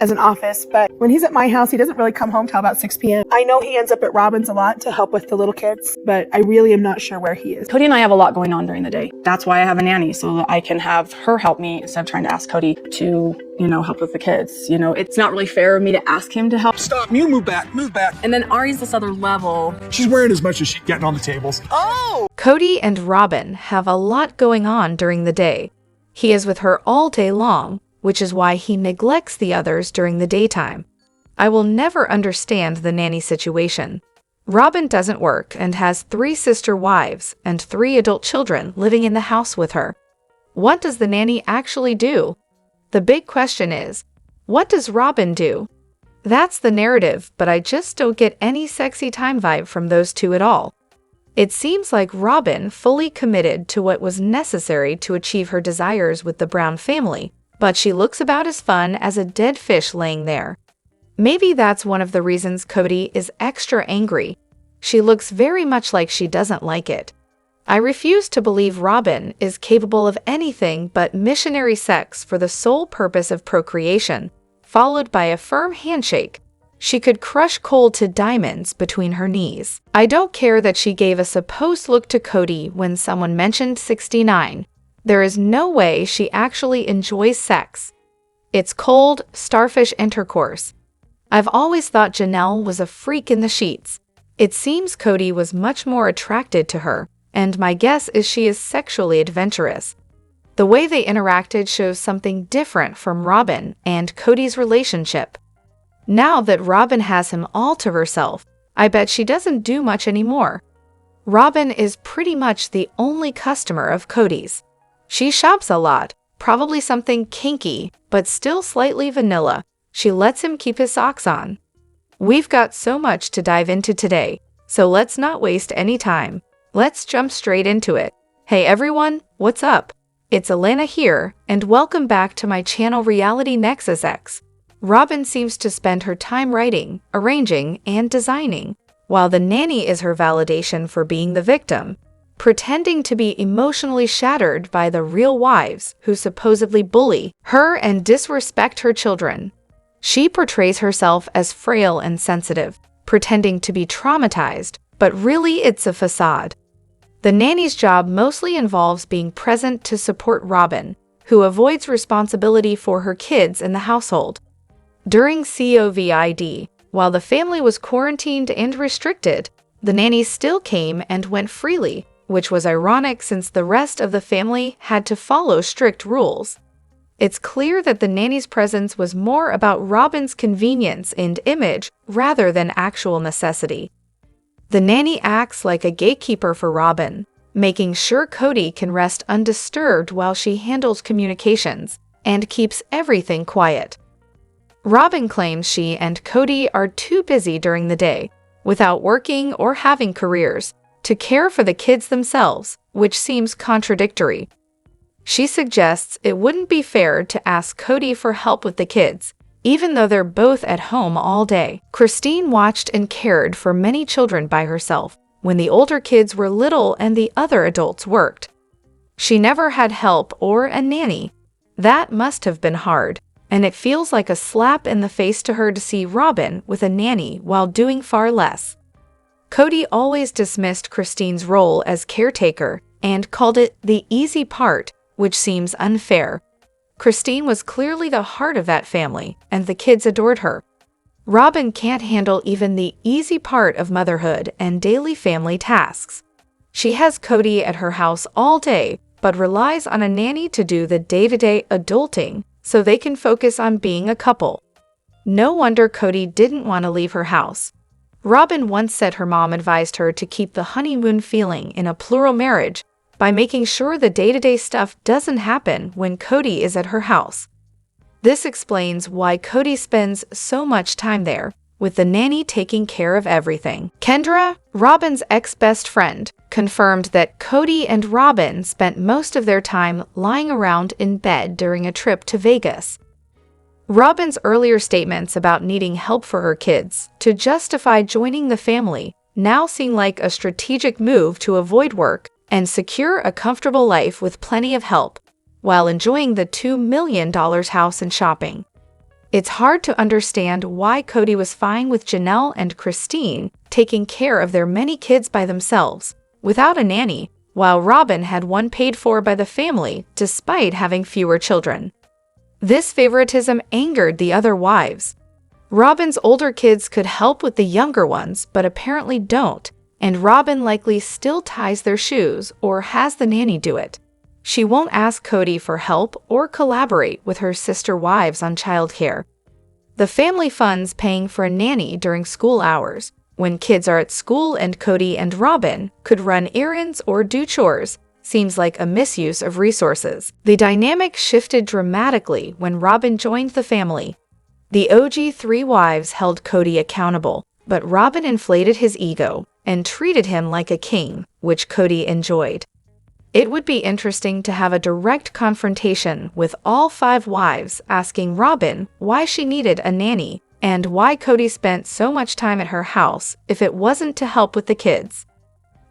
as an office, but when he's at my house, he doesn't really come home till about 6 p.m. I know he ends up at Robyn's a lot to help with the little kids, but I really am not sure where he is. Kody and I have a lot going on during the day. That's why I have a nanny, so that I can have her help me instead of trying to ask Kody to, help with the kids. It's not really fair of me to ask him to help. Stop, you move back. And then Ari's this other level. She's wearing as much as she's getting on the tables. Oh! Kody and Robyn have a lot going on during the day. He is with her all day long, which is why he neglects the others during the daytime. I will never understand the nanny situation. Robyn doesn't work and has 3 sister wives and 3 adult children living in the house with her. What does the nanny actually do? The big question is, what does Robyn do? That's the narrative, but I just don't get any sexy time vibe from those two at all. It seems like Robyn fully committed to what was necessary to achieve her desires with the Brown family, but she looks about as fun as a dead fish laying there. Maybe that's one of the reasons Kody is extra angry. She looks very much like she doesn't like it. I refuse to believe Robyn is capable of anything but missionary sex for the sole purpose of procreation, followed by a firm handshake. She could crush coal to diamonds between her knees. I don't care that she gave a supposed look to Kody when someone mentioned 69. There is no way she actually enjoys sex. It's cold, starfish intercourse. I've always thought Janelle was a freak in the sheets. It seems Kody was much more attracted to her, and my guess is she is sexually adventurous. The way they interacted shows something different from Robyn and Kody's relationship. Now that Robyn has him all to herself, I bet she doesn't do much anymore. Robyn is pretty much the only customer of Kody's. She shops a lot, probably something kinky, but still slightly vanilla. She lets him keep his socks on. We've got so much to dive into today, so let's not waste any time. Let's jump straight into it. Hey everyone, what's up? It's Elena here, and welcome back to my channel Reality Nexus X. Robyn seems to spend her time writing, arranging, and designing, while the nanny is her validation for being the victim, pretending to be emotionally shattered by the real wives who supposedly bully her and disrespect her children. She portrays herself as frail and sensitive, pretending to be traumatized, but really it's a facade. The nanny's job mostly involves being present to support Robyn, who avoids responsibility for her kids in the household. During COVID, while the family was quarantined and restricted, the nanny still came and went freely, which was ironic since the rest of the family had to follow strict rules. It's clear that the nanny's presence was more about Robyn's convenience and image rather than actual necessity. The nanny acts like a gatekeeper for Robyn, making sure Kody can rest undisturbed while she handles communications and keeps everything quiet. Robyn claims she and Kody are too busy during the day, without working or having careers, to care for the kids themselves, which seems contradictory. She suggests it wouldn't be fair to ask Kody for help with the kids, even though they're both at home all day. Christine watched and cared for many children by herself when the older kids were little and the other adults worked. She never had help or a nanny. That must have been hard, and it feels like a slap in the face to her to see Robyn with a nanny while doing far less. Kody always dismissed Christine's role as caretaker and called it the easy part, which seems unfair. Christine was clearly the heart of that family, and the kids adored her. Robyn can't handle even the easy part of motherhood and daily family tasks. She has Kody at her house all day, but relies on a nanny to do the day-to-day adulting so they can focus on being a couple. No wonder Kody didn't want to leave her house. Robyn once said her mom advised her to keep the honeymoon feeling in a plural marriage by making sure the day-to-day stuff doesn't happen when Kody is at her house. This explains why Kody spends so much time there, with the nanny taking care of everything. Kendra, Robyn's ex-best friend, confirmed that Kody and Robyn spent most of their time lying around in bed during a trip to Vegas. Robyn's earlier statements about needing help for her kids to justify joining the family now seem like a strategic move to avoid work and secure a comfortable life with plenty of help, while enjoying the $2 million house and shopping. It's hard to understand why Kody was fine with Janelle and Christine taking care of their many kids by themselves, without a nanny, while Robyn had one paid for by the family despite having fewer children. This favoritism angered the other wives. Robyn's older kids could help with the younger ones, but apparently don't, and Robyn likely still ties their shoes or has the nanny do it. She won't ask Kody for help or collaborate with her sister wives on childcare. The family funds paying for a nanny during school hours, when kids are at school and Kody and Robyn could run errands or do chores, seems like a misuse of resources. The dynamic shifted dramatically when Robyn joined the family. The OG 3 wives held Kody accountable, but Robyn inflated his ego and treated him like a king, which Kody enjoyed. It would be interesting to have a direct confrontation with all 5 wives asking Robyn why she needed a nanny and why Kody spent so much time at her house if it wasn't to help with the kids.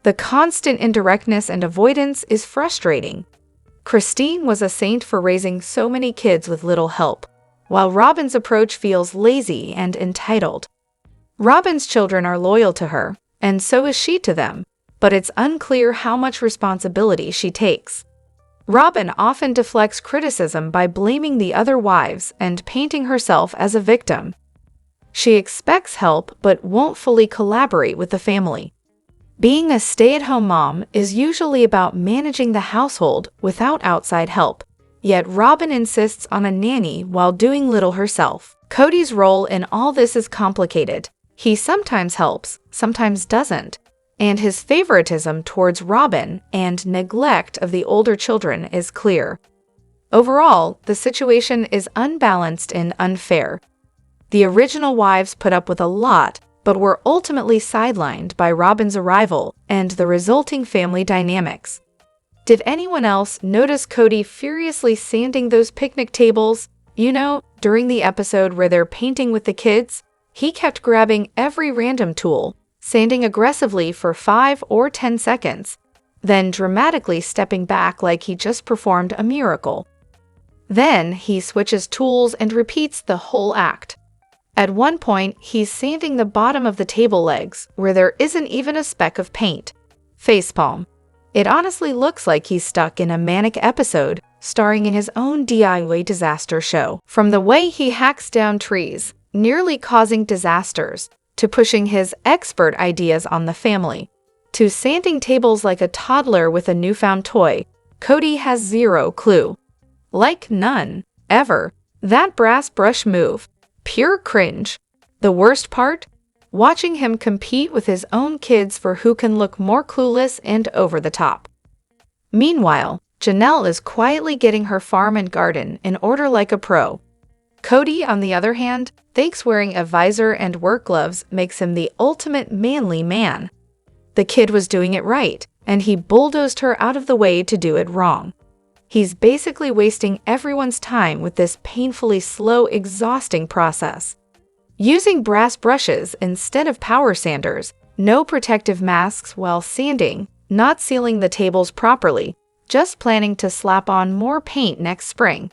The constant indirectness and avoidance is frustrating. Christine was a saint for raising so many kids with little help, while Robyn's approach feels lazy and entitled. Robyn's children are loyal to her, and so is she to them, but it's unclear how much responsibility she takes. Robyn often deflects criticism by blaming the other wives and painting herself as a victim. She expects help but won't fully collaborate with the family. Being a stay-at-home mom is usually about managing the household without outside help, yet Robyn insists on a nanny while doing little herself. Kody's role in all this is complicated. He sometimes helps, sometimes doesn't, and his favoritism towards Robyn and neglect of the older children is clear. Overall, the situation is unbalanced and unfair. The original wives put up with a lot, but were ultimately sidelined by Robyn's arrival and the resulting family dynamics. Did anyone else notice Kody furiously sanding those picnic tables? You know, during the episode where they're painting with the kids, he kept grabbing every random tool, sanding aggressively for 5 or 10 seconds, then dramatically stepping back like he just performed a miracle. Then he switches tools and repeats the whole act. At one point, he's sanding the bottom of the table legs where there isn't even a speck of paint. Facepalm. It honestly looks like he's stuck in a manic episode, starring in his own DIY disaster show. From the way he hacks down trees, nearly causing disasters, to pushing his expert ideas on the family, to sanding tables like a toddler with a newfound toy, Kody has zero clue. Like none, ever. That brass brush move. Pure cringe. The worst part? Watching him compete with his own kids for who can look more clueless and over the top. Meanwhile, Janelle is quietly getting her farm and garden in order like a pro. Kody, on the other hand, thinks wearing a visor and work gloves makes him the ultimate manly man. The kid was doing it right, and he bulldozed her out of the way to do it wrong. He's basically wasting everyone's time with this painfully slow, exhausting process. Using brass brushes instead of power sanders, no protective masks while sanding, not sealing the tables properly, just planning to slap on more paint next spring.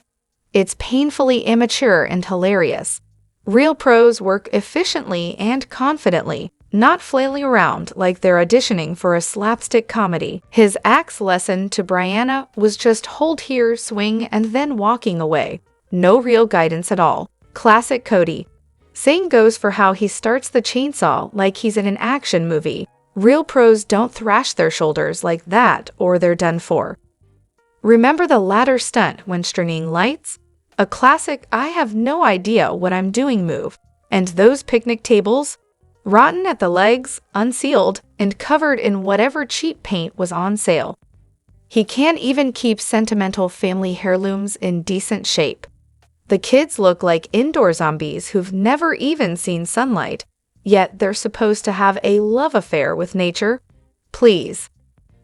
It's painfully immature and hilarious. Real pros work efficiently and confidently, not flailing around like they're auditioning for a slapstick comedy. His axe lesson to Brianna was just hold here, swing, and then walking away. No real guidance at all. Classic Kody. Same goes for how he starts the chainsaw like he's in an action movie. Real pros don't thrash their shoulders like that or they're done for. Remember the ladder stunt when stringing lights? A classic I have no idea what I'm doing move. And those picnic tables? Rotten at the legs, unsealed, and covered in whatever cheap paint was on sale. He can't even keep sentimental family heirlooms in decent shape. The kids look like indoor zombies who've never even seen sunlight, yet they're supposed to have a love affair with nature. Please.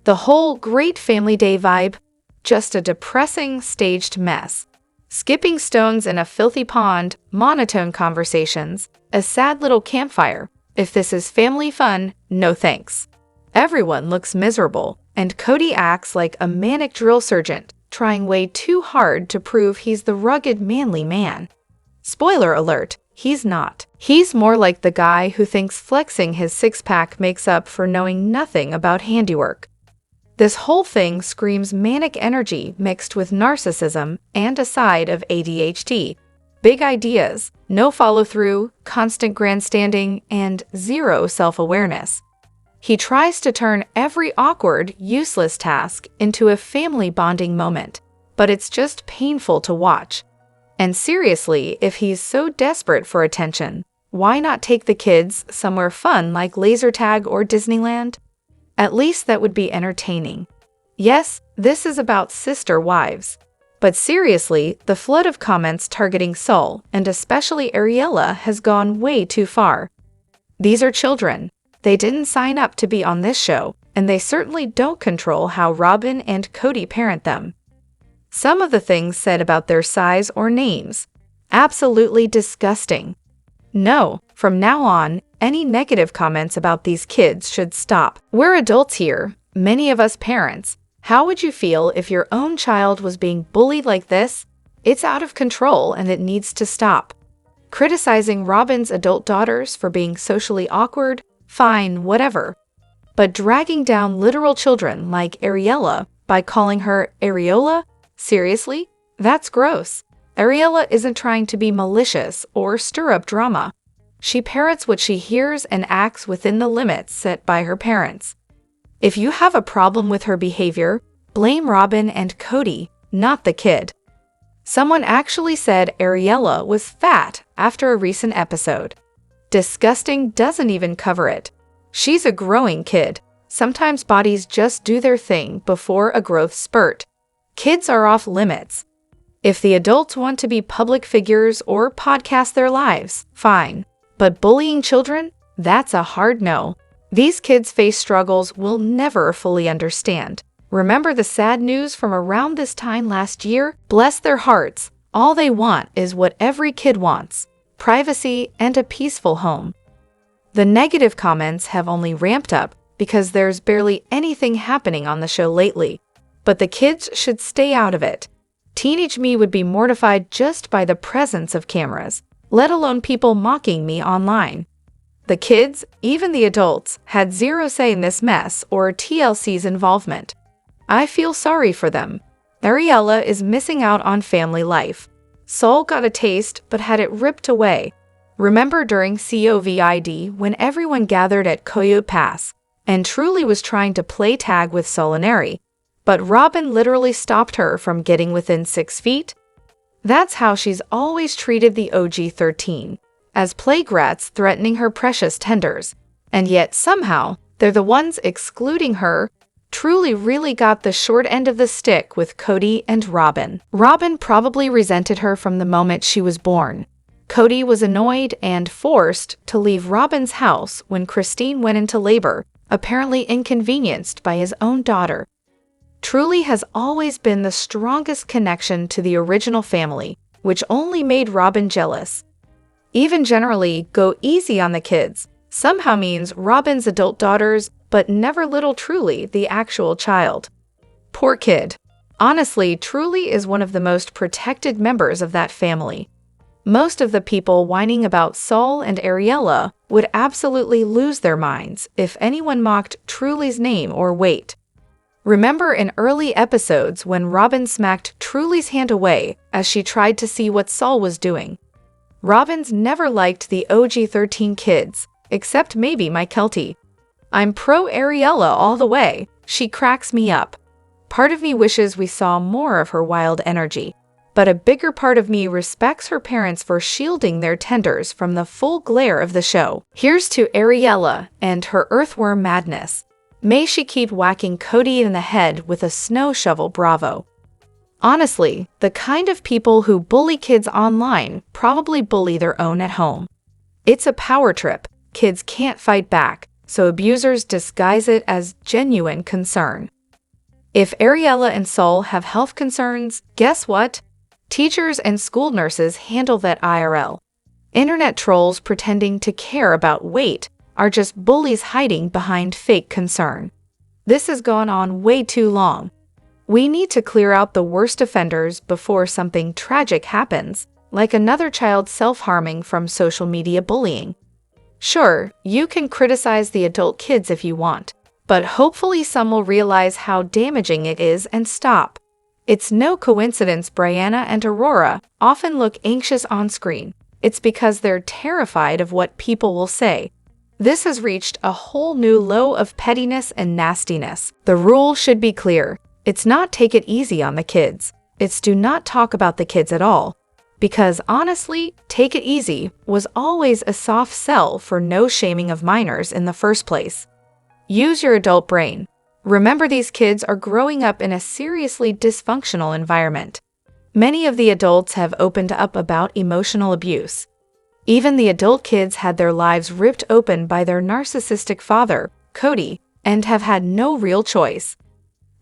The whole great family day vibe? Just a depressing, staged mess. Skipping stones in a filthy pond, monotone conversations, a sad little campfire. If this is family fun, no thanks. Everyone looks miserable, and Kody acts like a manic drill sergeant, trying way too hard to prove he's the rugged manly man. Spoiler alert, he's not. He's more like the guy who thinks flexing his six-pack makes up for knowing nothing about handiwork. This whole thing screams manic energy mixed with narcissism and a side of ADHD. Big ideas, no follow-through, constant grandstanding, and zero self-awareness. He tries to turn every awkward, useless task into a family bonding moment, but it's just painful to watch. And seriously, if he's so desperate for attention, why not take the kids somewhere fun like laser tag or Disneyland? At least that would be entertaining. Yes, this is about sister wives. But seriously, the flood of comments targeting Sol, and especially Ariella, has gone way too far. These are children. They didn't sign up to be on this show, and they certainly don't control how Robyn and Kody parent them. Some of the things said about their size or names. Absolutely disgusting. No, from now on, any negative comments about these kids should stop. We're adults here, many of us parents. How would you feel if your own child was being bullied like this? It's out of control and it needs to stop. Criticizing Robyn's adult daughters for being socially awkward? Fine, whatever. But dragging down literal children like Ariella by calling her Areola? Seriously? That's gross. Ariella isn't trying to be malicious or stir up drama. She parrots what she hears and acts within the limits set by her parents. If you have a problem with her behavior, blame Robyn and Kody, not the kid. Someone actually said Ariella was fat after a recent episode. Disgusting doesn't even cover it. She's a growing kid. Sometimes bodies just do their thing before a growth spurt. Kids are off limits. If the adults want to be public figures or podcast their lives, fine. But bullying children? That's a hard no. These kids face struggles we'll never fully understand. Remember the sad news from around this time last year? Bless their hearts. All they want is what every kid wants: privacy and a peaceful home. The negative comments have only ramped up because there's barely anything happening on the show lately. But the kids should stay out of it. Teenage me would be mortified just by the presence of cameras, let alone people mocking me online. The kids, even the adults, had zero say in this mess or TLC's involvement. I feel sorry for them. Ariella is missing out on family life. Sol got a taste but had it ripped away. Remember during COVID when everyone gathered at Coyote Pass and Truly was trying to play tag with Solinari, but Robyn literally stopped her from getting within 6 feet? That's how she's always treated the OG-13, as plague rats threatening her precious tenders. And yet somehow, they're the ones excluding her. Truly really got the short end of the stick with Kody and Robyn. Robyn probably resented her from the moment she was born. Kody was annoyed and forced to leave Robyn's house when Christine went into labor, apparently inconvenienced by his own daughter. Truly has always been the strongest connection to the original family, which only made Robyn jealous. Even generally, go easy on the kids somehow means Robyn's adult daughters, but never little Truly, the actual child. Poor kid. Honestly, Truly is one of the most protected members of that family. Most of the people whining about Sol and Ariella would absolutely lose their minds if anyone mocked Truly's name or weight. Remember in early episodes when Robyn smacked Truly's hand away as she tried to see what Sol was doing? Robyn's never liked the OG-13 kids, except maybe my Kelty. I'm pro Ariella all the way. She cracks me up. Part of me wishes we saw more of her wild energy, but a bigger part of me respects her parents for shielding their tenders from the full glare of the show. Here's to Ariella and her earthworm madness. May she keep whacking Kody in the head with a snow shovel, bravo. Honestly, the kind of people who bully kids online probably bully their own at home. It's a power trip. Kids can't fight back, so abusers disguise it as genuine concern. If Ariella and Sol have health concerns, guess what? Teachers and school nurses handle that IRL. Internet trolls pretending to care about weight are just bullies hiding behind fake concern. This has gone on way too long. We need to clear out the worst offenders before something tragic happens. like another child self-harming from social media bullying. Sure, you can criticize the adult kids if you want, but hopefully some will realize how damaging it is and stop. It's no coincidence Brianna and Aurora often look anxious on screen. It's because they're terrified of what people will say. This has reached a whole new low of pettiness and nastiness. The rule should be clear. It's not take it easy on the kids. It's do not talk about the kids at all. Because honestly, take it easy was always a soft sell for no shaming of minors in the first place. Use your adult brain. Remember, these kids are growing up in a seriously dysfunctional environment. Many of the adults have opened up about emotional abuse. Even the adult kids had their lives ripped open by their narcissistic father, Kody, and have had no real choice.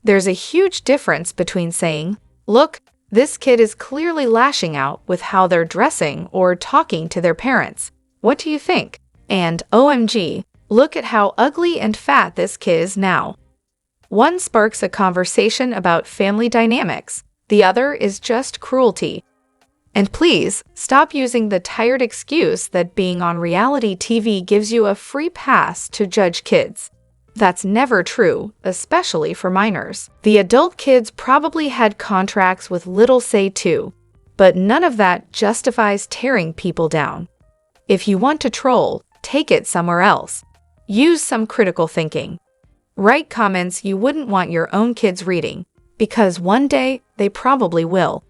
There's a huge difference between saying, "Look, this kid is clearly lashing out with how they're dressing or talking to their parents. What do you think?" and "OMG, look at how ugly and fat this kid is now." One sparks a conversation about family dynamics. The other is just cruelty. And please, stop using the tired excuse that being on reality TV gives you a free pass to judge kids. That's never true, especially for minors. The adult kids probably had contracts with little say too, but none of that justifies tearing people down. If you want to troll, take it somewhere else. Use some critical thinking. Write comments you wouldn't want your own kids reading, because one day they probably will.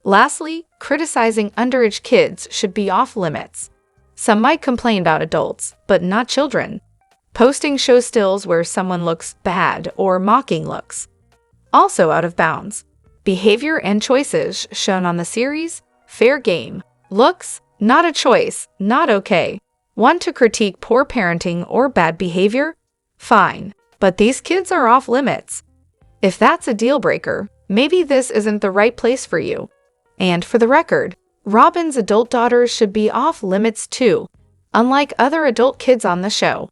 Lastly, criticizing underage kids should be off limits. Some might complain about adults, but not children. Posting show stills where someone looks bad or mocking looks. Also out of bounds. Behavior and choices shown on the series, fair game. Looks, not a choice, not okay. Want to critique poor parenting or bad behavior? Fine, but these kids are off limits. If that's a deal breaker, maybe this isn't the right place for you. And for the record, Robyn's adult daughters should be off limits too, unlike other adult kids on the show.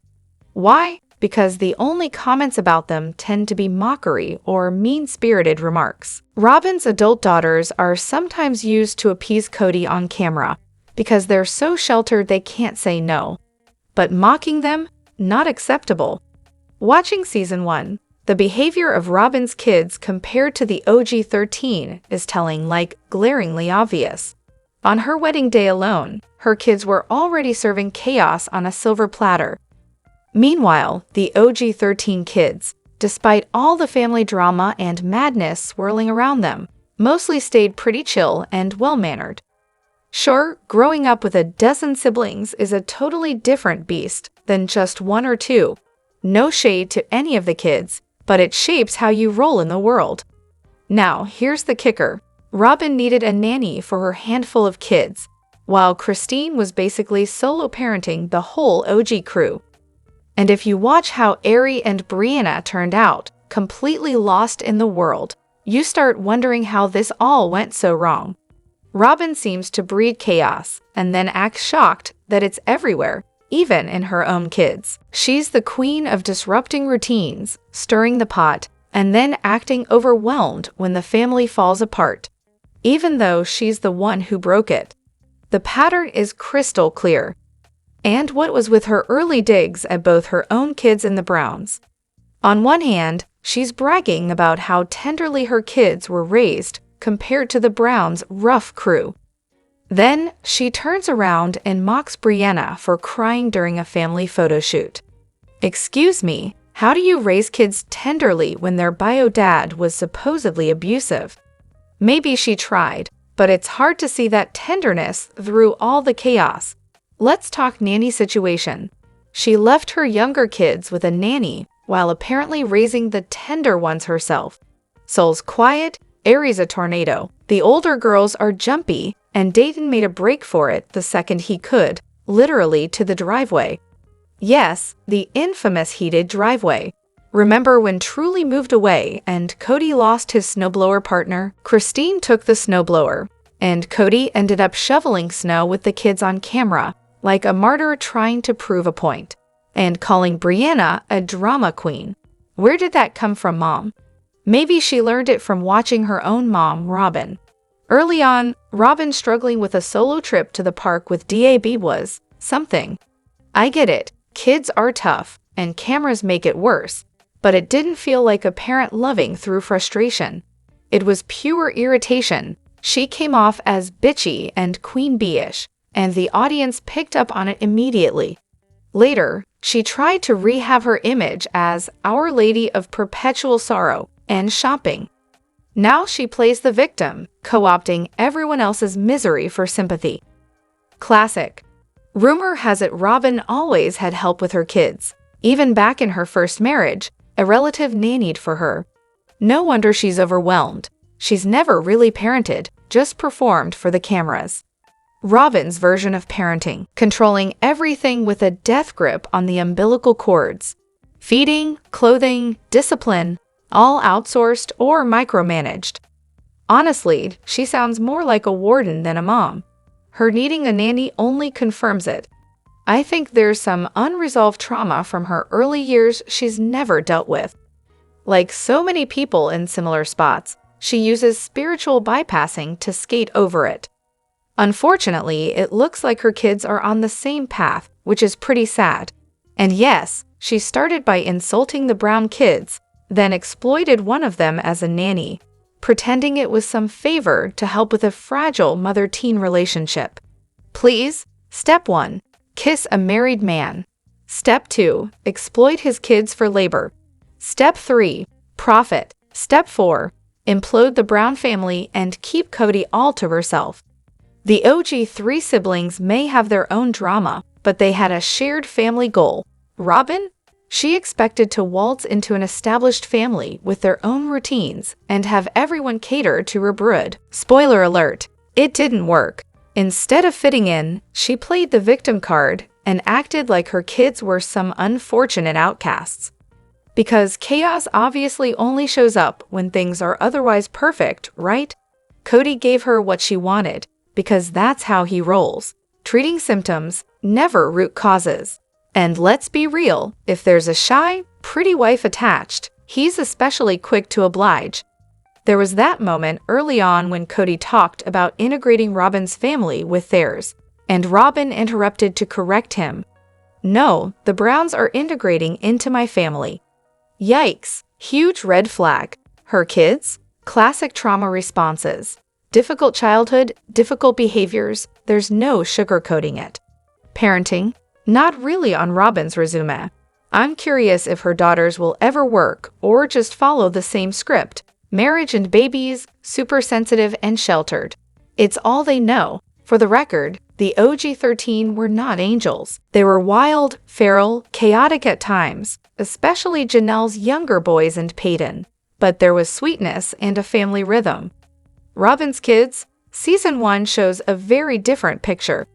Why? Because the only comments about them tend to be mockery or mean-spirited remarks. Robyn's adult daughters are sometimes used to appease Kody on camera because they're so sheltered they can't say no. But mocking them? Not acceptable. Watching Season 1, the behavior of Robyn's kids compared to the OG 13 is telling, like glaringly obvious. On her wedding day alone, her kids were already serving chaos on a silver platter. Meanwhile, the OG 13 kids, despite all the family drama and madness swirling around them, mostly stayed pretty chill and well-mannered. Sure, growing up with a dozen siblings is a totally different beast than just one or two. No shade to any of the kids, but it shapes how you roll in the world. Now, here's the kicker. Robyn needed a nanny for her handful of kids, while Christine was basically solo parenting the whole OG crew. And if you watch how Ari and Brianna turned out, completely lost in the world, you start wondering how this all went so wrong. Robyn seems to breed chaos and then acts shocked that it's everywhere, even in her own kids. She's the queen of disrupting routines, stirring the pot, and then acting overwhelmed when the family falls apart, even though she's the one who broke it. The pattern is crystal clear. And what was with her early digs at both her own kids and the Browns? On one hand, she's bragging about how tenderly her kids were raised compared to the Browns' rough crew. Then, she turns around and mocks Brianna for crying during a family photo shoot. Excuse me, how do you raise kids tenderly when their bio dad was supposedly abusive? Maybe she tried, but it's hard to see that tenderness through all the chaos. Let's talk nanny situation. She left her younger kids with a nanny while apparently raising the tender ones herself. Sol's quiet, Ari's a tornado. The older girls are jumpy, and Dayton made a break for it the second he could, literally to the driveway. Yes, the infamous heated driveway. Remember when Truly moved away and Kody lost his snowblower partner? Christine took the snowblower, and Kody ended up shoveling snow with the kids on camera, like a martyr trying to prove a point, and calling Brianna a drama queen. Where did that come from, Mom? Maybe she learned it from watching her own mom, Robyn. Early on, Robyn struggling with a solo trip to the park with DAB was something. I get it, kids are tough, and cameras make it worse, but it didn't feel like a parent loving through frustration. It was pure irritation. She came off as bitchy and queen bee-ish, and the audience picked up on it immediately. Later, she tried to rehab her image as Our Lady of Perpetual Sorrow and shopping. Now she plays the victim, co-opting everyone else's misery for sympathy. Classic. Rumor has it Robyn always had help with her kids. Even back in her first marriage, a relative nannied for her. No wonder she's overwhelmed. She's never really parented, just performed for the cameras. Robyn's version of parenting, controlling everything with a death grip on the umbilical cords. Feeding, clothing, discipline, all outsourced or micromanaged. Honestly, she sounds more like a warden than a mom. Her needing a nanny only confirms it. I think there's some unresolved trauma from her early years she's never dealt with. Like so many people in similar spots, she uses spiritual bypassing to skate over it. Unfortunately, it looks like her kids are on the same path, which is pretty sad. And yes, she started by insulting the brown kids, then exploited one of them as a nanny, pretending it was some favor to help with a fragile mother-teen relationship. Please, Step 1. Kiss a married man. Step 2. Exploit his kids for labor. Step 3. Profit. Step 4. Implode the Brown family and keep Kody all to herself. The OG 3 siblings may have their own drama, but they had a shared family goal. Robyn? She expected to waltz into an established family with their own routines and have everyone cater to her brood. Spoiler alert, it didn't work. Instead of fitting in, she played the victim card and acted like her kids were some unfortunate outcasts. Because chaos obviously only shows up when things are otherwise perfect, right? Kody gave her what she wanted, because that's how he rolls. Treating symptoms, never root causes. And let's be real, if there's a shy, pretty wife attached, he's especially quick to oblige. There was that moment early on when Kody talked about integrating Robyn's family with theirs, and Robyn interrupted to correct him. No, the Browns are integrating into my family. Yikes, huge red flag. Her kids? Classic trauma responses. Difficult childhood, difficult behaviors, there's no sugarcoating it. Parenting? Not really on Robyn's resume. I'm curious if her daughters will ever work or just follow the same script. Marriage and babies, super sensitive and sheltered. It's all they know. For the record, the OG 13 were not angels. They were wild, feral, chaotic at times, especially Janelle's younger boys and Peyton. But there was sweetness and a family rhythm. Robyn's kids? Season 1 shows a very different picture.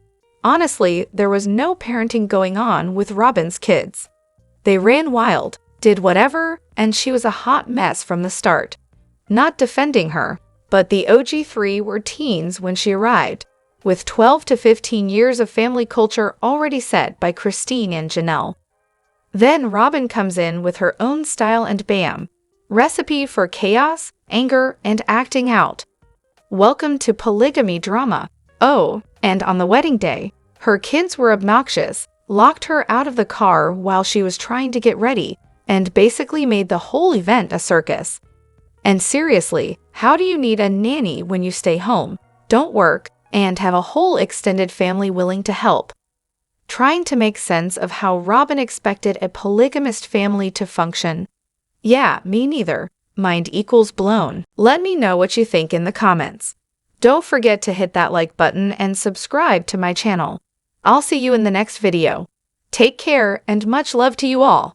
Honestly, there was no parenting going on with Robyn's kids. They ran wild, did whatever, and she was a hot mess from the start. Not defending her, but the OG 3 were teens when she arrived, with 12 to 15 years of family culture already set by Christine and Janelle. Then Robyn comes in with her own style and bam, recipe for chaos, anger, and acting out. Welcome to polygamy drama. Oh, and on the wedding day, her kids were obnoxious, locked her out of the car while she was trying to get ready, and basically made the whole event a circus. And seriously, how do you need a nanny when you stay home, don't work, and have a whole extended family willing to help? Trying to make sense of how Robyn expected a polygamist family to function. Yeah, me neither. Mind equals blown. Let me know what you think in the comments. Don't forget to hit that like button and subscribe to my channel. I'll see you in the next video. Take care and much love to you all.